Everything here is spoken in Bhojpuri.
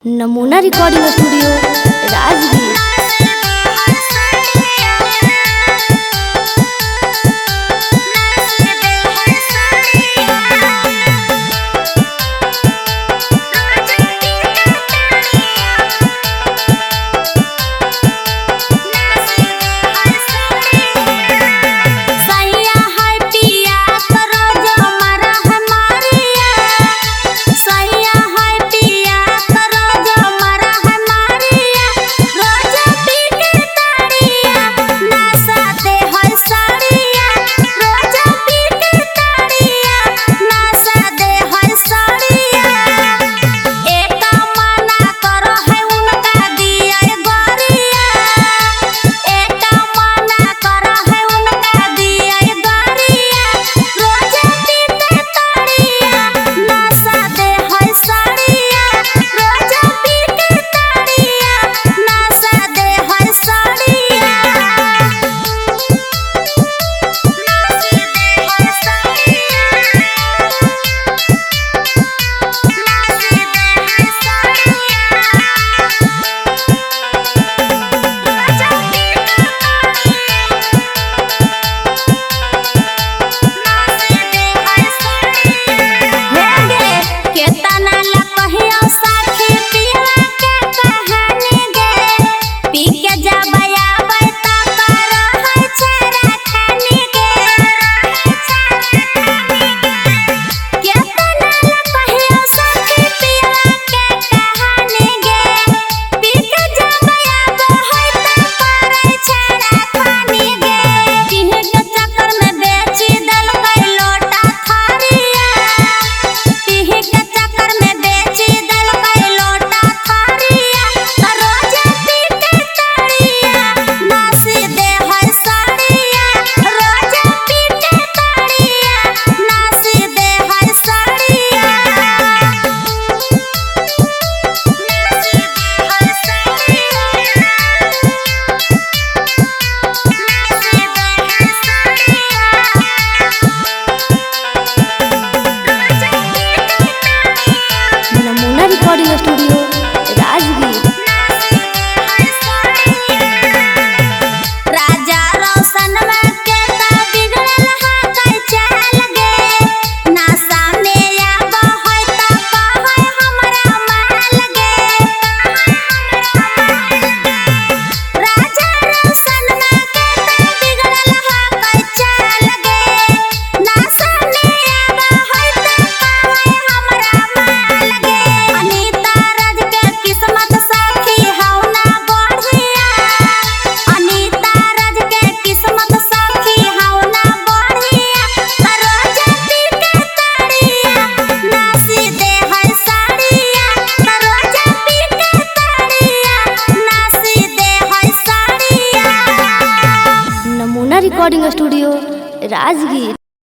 नमूना recording studio Rajgir. Recording studio Rajgir. Raja Roshan में के ता बिगड़ल है कई चाल गे ना सामने आब है ता कहे हमरा माल गे। राजा रोशन में के ता बिगड़ल है कई चाल गे ना सामने आब है ता कहे हमरा माल गे। अनीता राज के किस्मत साखी हौ ना बढ़िया। अनीता राज के किस्मत साखी हौ ना बढ़िया। रोजा पी के ताड़िया नासी दे है साड़िया। रोजा पी के ताड़िया नासी दे है साड़िया। नमूना रिकॉर्डिंग स्टूडियो राजगीर।